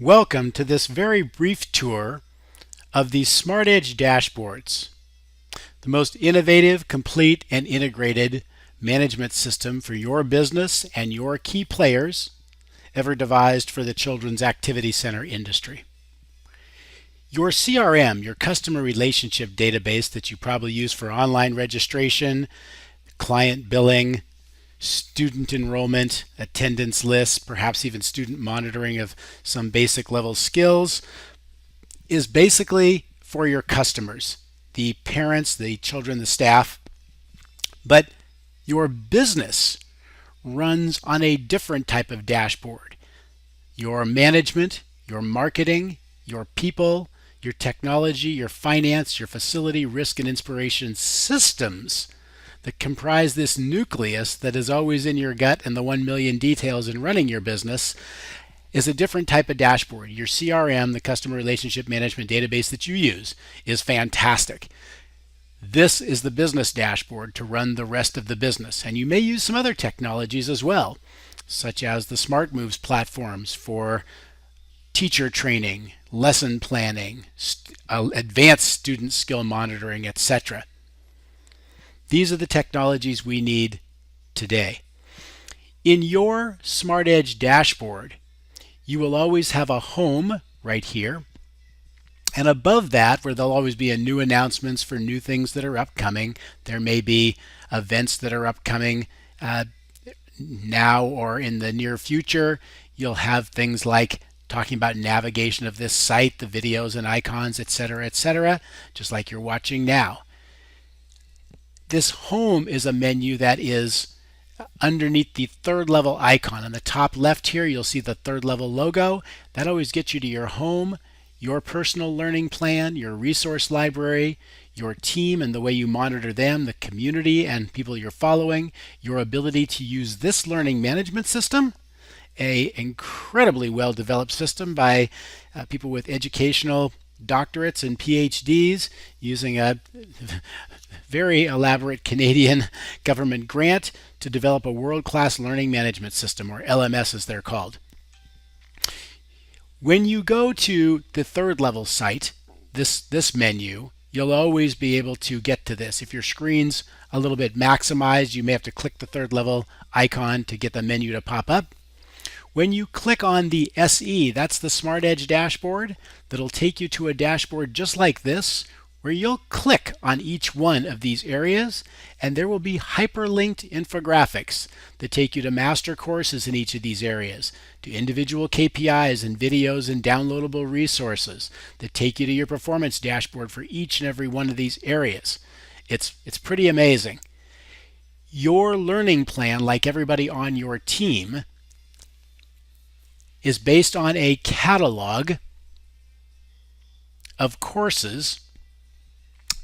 Welcome to this very brief tour of the SmartEDGE dashboards, the most innovative, complete, and integrated management system for your business and your key players ever devised for the children's activity center industry. Your CRM, your customer relationship database that you probably use for online registration, client billing, student enrollment, attendance lists, perhaps even student monitoring of some basic level skills, is basically for your customers, the parents, the children, the staff. But your business runs on a different type of dashboard. Your management, your marketing, your people, your technology, your finance, your facility, risk, and inspiration systems that comprise this nucleus that is always in your gut and the 1 million details in running your business is a different type of dashboard. Your CRM, the customer relationship management database that you use, is fantastic. This is the business dashboard to run the rest of the business. And you may use some other technologies as well, such as the Smart Moves platforms for teacher training, lesson planning, advanced student skill monitoring, etc. These are the technologies we need today. In your SmartEDGE dashboard, you will always have a home right here. And above that, where there'll always be new announcements for new things that are upcoming, there may be events that are upcoming now or in the near future. You'll have things like talking about navigation of this site, the videos and icons, etc., just like you're watching now. This home is a menu that is underneath the third level icon. On the top left here, you'll see the third level logo. That always gets you to your home, your personal learning plan, your resource library, your team and the way you monitor them, the community and people you're following, your ability to use this learning management system, an incredibly well-developed system by people with educational doctorates and PhDs using a very elaborate Canadian government grant to develop a world-class learning management system, or LMS as they're called. When you go to the third level site, this menu, you'll always be able to get to this. If your screen's a little bit maximized, you may have to click the third level icon to get the menu to pop up. When you click on the SE, that's the SmartEDGE dashboard, that'll take you to a dashboard just like this, where you'll click on each one of these areas, and there will be hyperlinked infographics that take you to master courses in each of these areas, to individual KPIs and videos and downloadable resources that take you to your performance dashboard for each and every one of these areas. It's pretty amazing. Your learning plan, like everybody on your team, is based on a catalog of courses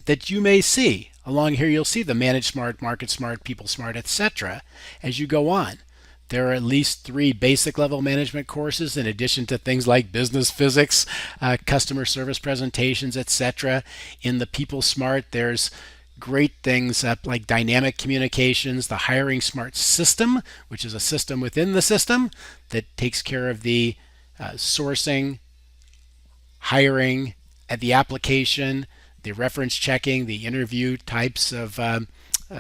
that you may see. Along here you'll see the Manage Smart, Market Smart, People Smart, etc. as you go on. There are at least 3 basic level management courses in addition to things like business physics, customer service presentations, etc. In the People Smart, there's great things like dynamic communications, the Hiring Smart system, which is a system within the system that takes care of the sourcing, hiring, and the application, the reference checking, the interview types of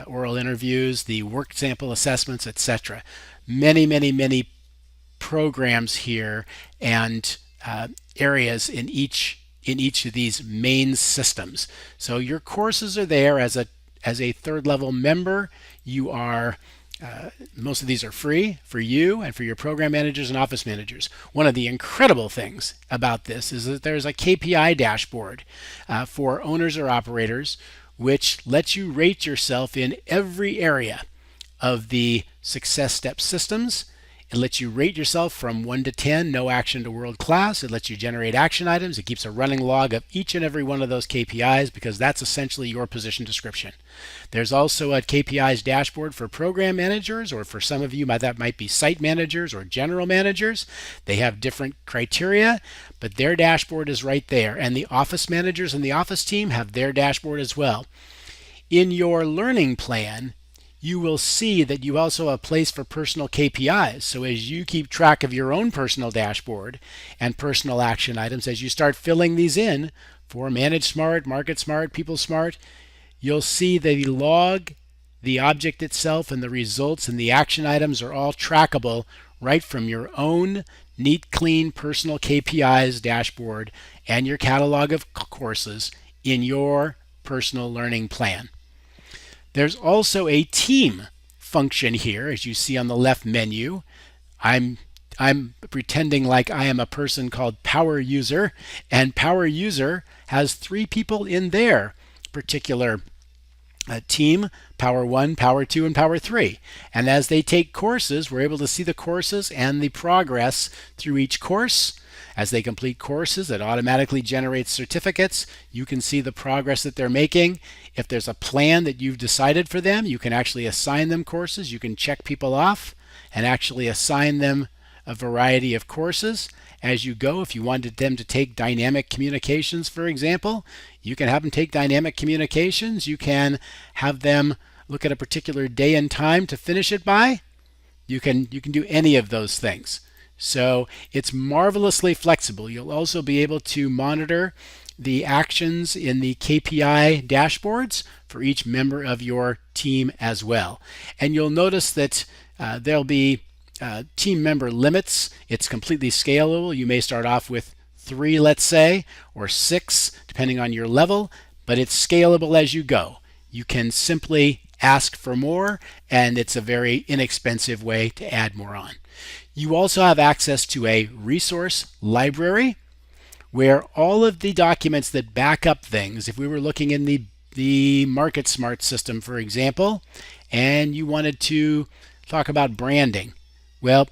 oral interviews, the work sample assessments, etc. Many programs here and areas in each of these main systems. So your courses are there as a third level member. You are most of these are free for you and for your program managers and office managers. One of the incredible things about this is that there's a KPI dashboard for owners or operators, which lets you rate yourself in every area of the success step systems. It lets you rate yourself from 1 to 10, no action to world class. It lets you generate action items. It keeps a running log of each and every one of those KPIs because that's essentially your position description. There's also a KPIs dashboard for program managers, or for some of you that might be site managers or general managers. They have different criteria, but their dashboard is right there. And the office managers and the office team have their dashboard as well. In your learning plan, you will see that you also have a place for personal KPIs. So as you keep track of your own personal dashboard and personal action items, as you start filling these in for Manage Smart, Market Smart, People Smart, you'll see that the log, the object itself, and the results and the action items are all trackable right from your own neat, clean personal KPIs dashboard and your catalog of courses in your personal learning plan. There's also a team function here, as you see on the left menu. I'm pretending like I am a person called Power User, and Power User has 3 people in their particular team: Power 1, Power 2, and Power 3. And as they take courses, we're able to see the courses and the progress through each course. As they complete courses, it automatically generates certificates. You can see the progress that they're making. If there's a plan that you've decided for them, you can actually assign them courses. You can check people off and actually assign them a variety of courses as you go. If you wanted them to take dynamic communications, for example, you can have them take dynamic communications. You can have them look at a particular day and time to finish it by. You can do any of those things. So it's marvelously flexible. You'll also be able to monitor the actions in the KPI dashboards for each member of your team as well. And you'll notice that there'll be team member limits. It's completely scalable. You may start off with 3, let's say, or 6, depending on your level, but it's scalable as you go. You can simply ask for more, and it's a very inexpensive way to add more on. You also have access to a resource library where all of the documents that back up things, if we were looking in the Market Smart system, for example, and you wanted to talk about branding, well,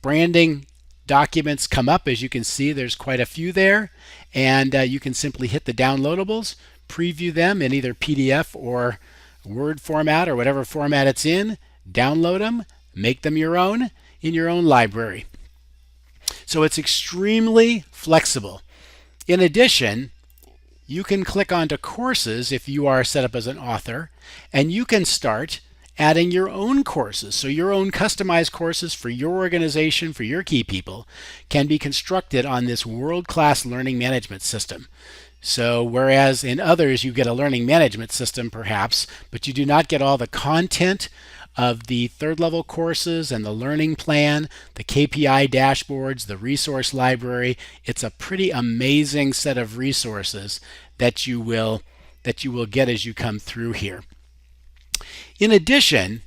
branding documents come up. As you can see, there's quite a few there, and you can simply hit the downloadables, preview them in either PDF or Word format or whatever format it's in, download them, make them your own in your own library. So it's extremely flexible. In addition, you can click onto courses if you are set up as an author, and you can start adding your own courses. So your own customized courses for your organization, for your key people, can be constructed on this world-class learning management system. So whereas in others you get a learning management system perhaps, but you do not get all the content of the third level courses and the learning plan, the KPI dashboards, the resource library, it's a pretty amazing set of resources that you will get as you come through here. In addition,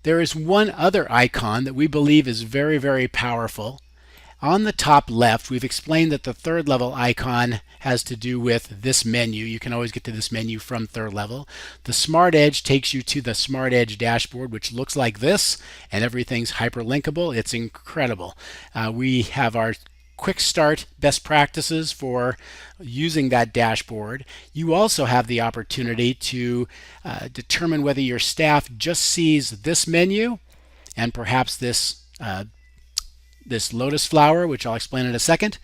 there is one other icon that we believe is very, very powerful. On the top left, we've explained that the third level icon has to do with this menu. You can always get to this menu from third level. The SmartEDGE takes you to the SmartEDGE dashboard, which looks like this, and everything's hyperlinkable. It's incredible. We have our quick start best practices for using that dashboard. You also have the opportunity to determine whether your staff just sees this menu and perhaps this lotus flower, which I'll explain in a second,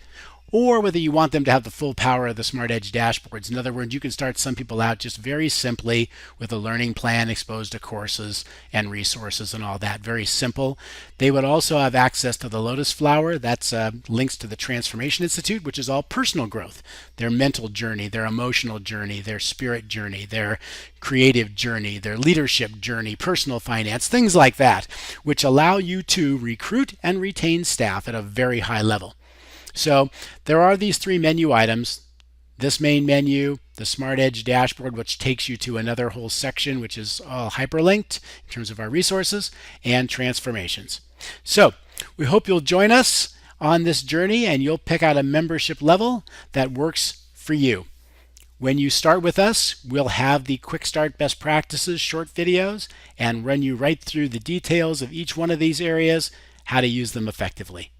or whether you want them to have the full power of the SmartEDGE dashboards. In other words, you can start some people out just very simply with a learning plan exposed to courses and resources and all that. Very simple. They would also have access to the lotus flower. That's links to the Transformation Institute, which is all personal growth. Their mental journey, their emotional journey, their spirit journey, their creative journey, their leadership journey, personal finance, things like that, which allow you to recruit and retain staff at a very high level. So there are these 3 menu items: this main menu, the SmartEDGE dashboard, which takes you to another whole section, which is all hyperlinked in terms of our resources, and transformations. So we hope you'll join us on this journey and you'll pick out a membership level that works for you. When you start with us, we'll have the quick start best practices short videos and run you right through the details of each one of these areas, how to use them effectively.